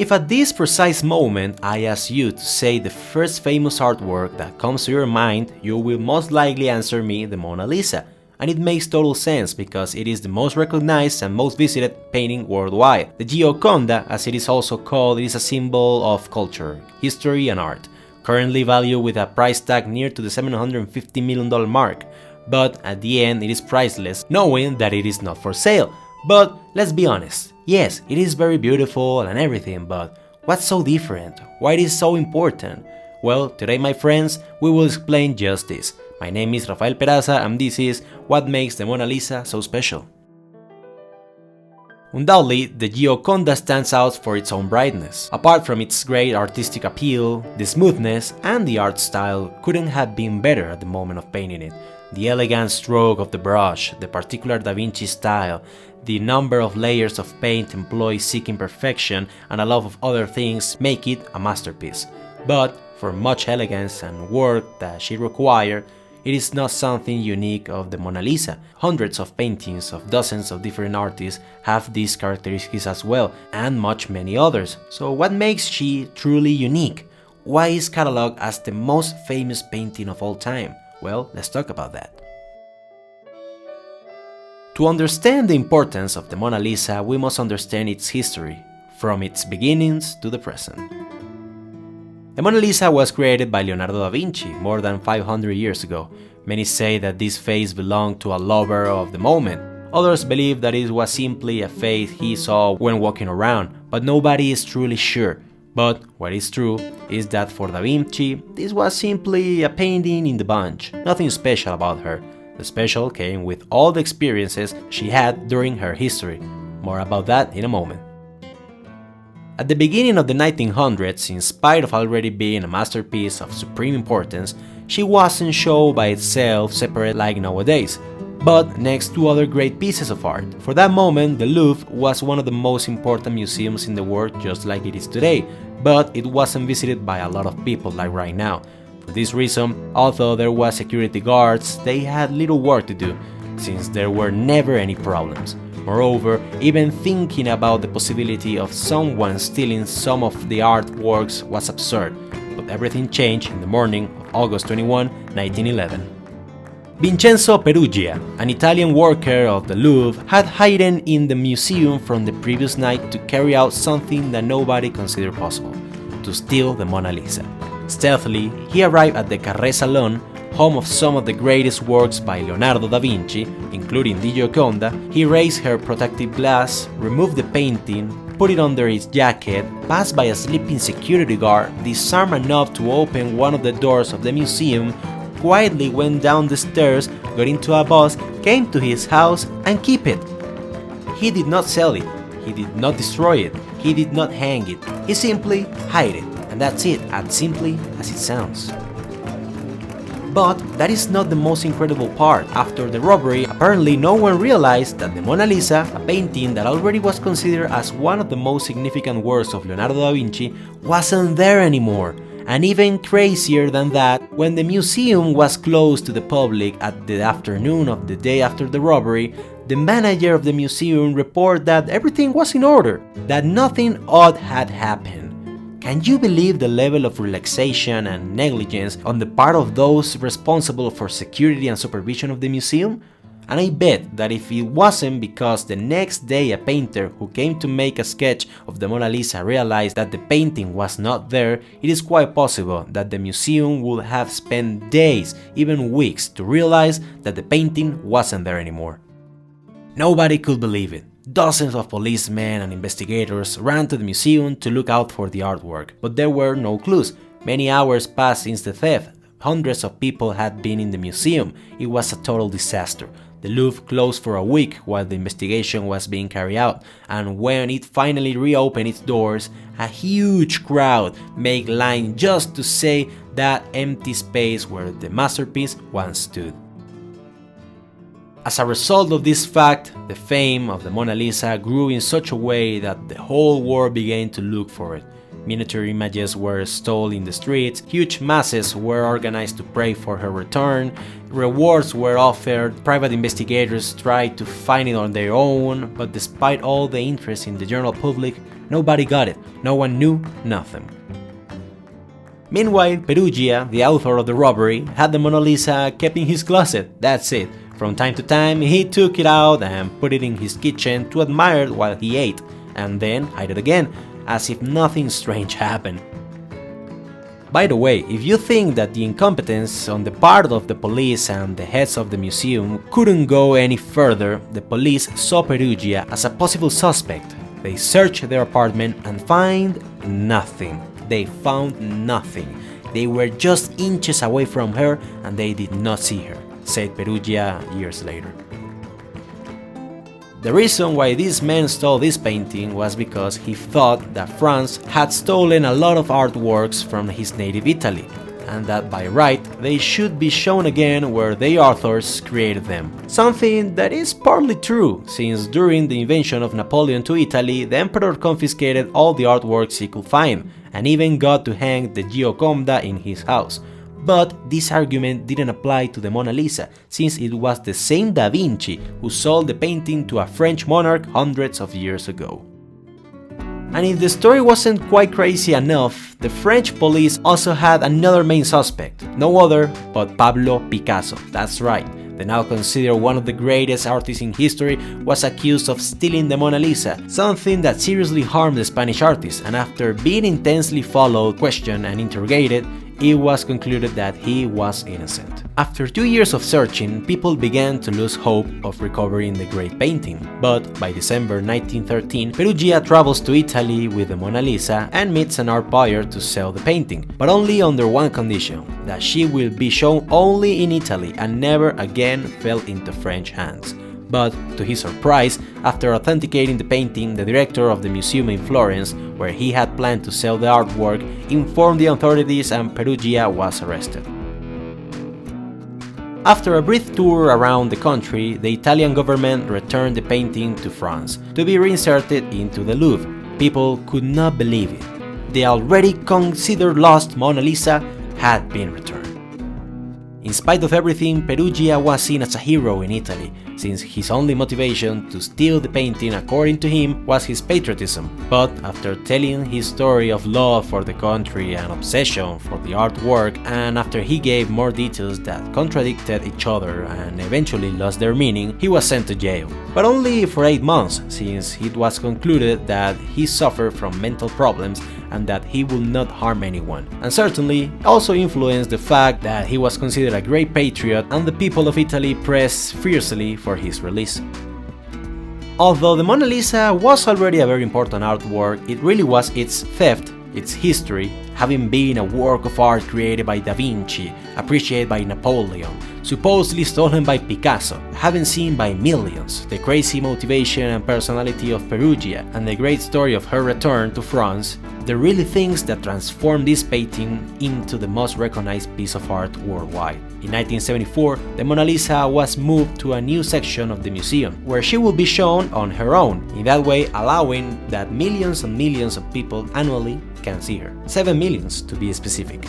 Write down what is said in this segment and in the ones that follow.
If at this precise moment I ask you to say the first famous artwork that comes to your mind, you will most likely answer me the Mona Lisa. And it makes total sense because it is the most recognized and most visited painting worldwide. The Gioconda, as it is also called, is a symbol of culture, history and art, currently valued with a price tag near to the $750 million mark. But at the end it is priceless, knowing that it is not for sale. But let's be honest, yes, it is very beautiful and everything, but what's so different? Why it is so important? Well, today my friends, we will explain just this. My name is Rafael Peraza and this is what makes the Mona Lisa so special. Undoubtedly, the Gioconda stands out for its own brightness. Apart from its great artistic appeal, the smoothness and the art style couldn't have been better at the moment of painting it. The elegant stroke of the brush, the particular Da Vinci style, the number of layers of paint employed seeking perfection, and a lot of other things make it a masterpiece. But for much elegance and work that she required, it is not something unique of the Mona Lisa. Hundreds of paintings of dozens of different artists have these characteristics as well, and much many others. So what makes she truly unique? Why is cataloged as the most famous painting of all time? Well, let's talk about that. To understand the importance of the Mona Lisa, we must understand its history, from its beginnings to the present. The Mona Lisa was created by Leonardo da Vinci more than 500 years ago. Many say that this face belonged to a lover of the moment. Others believe that it was simply a face he saw when walking around, but nobody is truly sure. But what is true is that for Da Vinci, this was simply a painting in the bunch, nothing special about her. The special came with all the experiences she had during her history. More about that in a moment. At the beginning of the 1900s, in spite of already being a masterpiece of supreme importance, she wasn't shown by itself separate like nowadays, but next to other great pieces of art. For that moment, the Louvre was one of the most important museums in the world, just like it is today, but it wasn't visited by a lot of people like right now. For this reason, although there was security guards, they had little work to do, since there were never any problems. Moreover, even thinking about the possibility of someone stealing some of the artworks was absurd, but everything changed in the morning of August 21, 1911. Vincenzo Peruggia, an Italian worker of the Louvre, had hidden in the museum from the previous night to carry out something that nobody considered possible: to steal the Mona Lisa. Stealthily, he arrived at the Carré Salon, home of some of the greatest works by Leonardo da Vinci, including the Gioconda. He raised her protective glass, removed the painting, put it under his jacket, passed by a sleeping security guard, disarmed enough to open one of the doors of the museum, quietly went down the stairs, got into a bus, came to his house, and kept it. He did not sell it, he did not destroy it, he did not hang it, he simply hid it. And that's it, as simply as it sounds. But that is not the most incredible part. After the robbery, apparently no one realized that the Mona Lisa, a painting that already was considered as one of the most significant works of Leonardo da Vinci, wasn't there anymore. And even crazier than that, when the museum was closed to the public at the afternoon of the day after the robbery, the manager of the museum reported that everything was in order, that nothing odd had happened. Can you believe the level of relaxation and negligence on the part of those responsible for security and supervision of the museum? And I bet that if it wasn't because the next day a painter who came to make a sketch of the Mona Lisa realized that the painting was not there, it is quite possible that the museum would have spent days, even weeks, to realize that the painting wasn't there anymore. Nobody could believe it. Dozens of policemen and investigators ran to the museum to look out for the artwork, but there were no clues. Many hours passed since the theft. Hundreds of people had been in the museum. It was a total disaster. The Louvre closed for a week while the investigation was being carried out, and when it finally reopened its doors, a huge crowd made line just to see that empty space where the masterpiece once stood. As a result of this fact, the fame of the Mona Lisa grew in such a way that the whole world began to look for it. Miniature images were stolen in the streets, huge masses were organized to pray for her return, rewards were offered, private investigators tried to find it on their own, but despite all the interest in the general public, Nobody got it, no one knew nothing. Meanwhile, Perugia, the author of the robbery, had the Mona Lisa kept in his closet, that's it. From time to time, he took it out and put it in his kitchen to admire it while he ate, and then hide it again, as if nothing strange happened. By the way, if you think that the incompetence on the part of the police and the heads of the museum couldn't go any further, the police saw Perugia as a possible suspect. They searched their apartment and find nothing. They found nothing. They were just inches away from her and they did not see her, said Perugia years later. The reason why this man stole this painting was because he thought that France had stolen a lot of artworks from his native Italy, and that by right they should be shown again where the authors created them. Something that is partly true, since during the invasion of Napoleon to Italy, the emperor confiscated all the artworks he could find, and even got to hang the Gioconda in his house. But this argument didn't apply to the Mona Lisa, since it was the same Da Vinci who sold the painting to a French monarch hundreds of years ago. And if the story wasn't quite crazy enough, the French police also had another main suspect, no other but Pablo Picasso. That's right, the now considered one of the greatest artists in history was accused of stealing the Mona Lisa, something that seriously harmed the Spanish artist, and after being intensely followed, questioned and interrogated, it was concluded that he was innocent. After 2 years of searching, people began to lose hope of recovering the great painting, but by December 1913, Perugia travels to Italy with the Mona Lisa and meets an art buyer to sell the painting, but only under one condition, that she will be shown only in Italy and never again fell into French hands. But, to his surprise, after authenticating the painting, the director of the museum in Florence, where he had planned to sell the artwork, informed the authorities and Perugia was arrested. After a brief tour around the country, the Italian government returned the painting to France, to be reinserted into the Louvre. People could not believe it. The already considered lost Mona Lisa had been returned. In spite of everything, Perugia was seen as a hero in Italy, since his only motivation to steal the painting, according to him, was his patriotism. But after telling his story of love for the country and obsession for the artwork, and after he gave more details that contradicted each other and eventually lost their meaning, he was sent to jail. But only for 8 months, since it was concluded that he suffered from mental problems and that he would not harm anyone, and certainly also influenced the fact that he was considered a great patriot and the people of Italy pressed fiercely for his release. Although the Mona Lisa was already a very important artwork, it really was its theft, its history, having been a work of art created by Da Vinci, appreciated by Napoleon, supposedly stolen by Picasso, having seen by millions, the crazy motivation and personality of Perugia, and the great story of her return to France, the really things that transformed this painting into the most recognized piece of art worldwide. In 1974, the Mona Lisa was moved to a new section of the museum, where she will be shown on her own, in that way allowing that millions and millions of people annually can see her. 7 millions to be specific.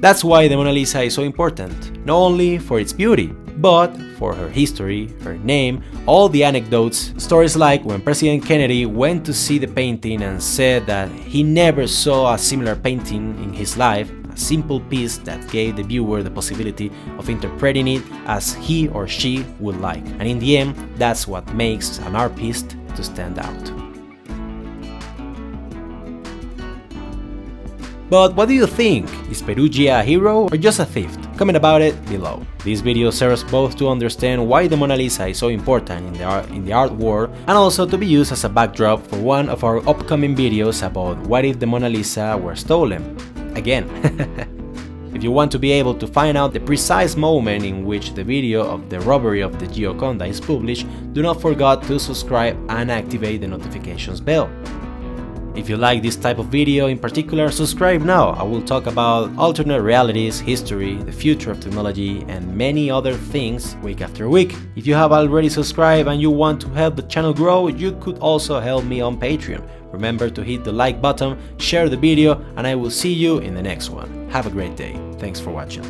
That's why the Mona Lisa is so important, not only for its beauty, but for her history, her name, all the anecdotes, stories like when President Kennedy went to see the painting and said that he never saw a similar painting in his life, a simple piece that gave the viewer the possibility of interpreting it as he or she would like. And in the end, that's what makes an art piece to stand out. But what do you think? Is Perugia a hero or just a thief? Comment about it below. This video serves both to understand why the Mona Lisa is so important in the art world, and also to be used as a backdrop for one of our upcoming videos about what if the Mona Lisa were stolen. Again. If you want to be able to find out the precise moment in which the video of the robbery of the Gioconda is published, do not forget to subscribe and activate the notifications bell. If you like this type of video in particular, subscribe now. I will talk about alternate realities, history, the future of technology, and many other things week after week. If you have already subscribed and you want to help the channel grow, you could also help me on Patreon. Remember to hit the like button, share the video, and I will see you in the next one. Have a great day. Thanks for watching.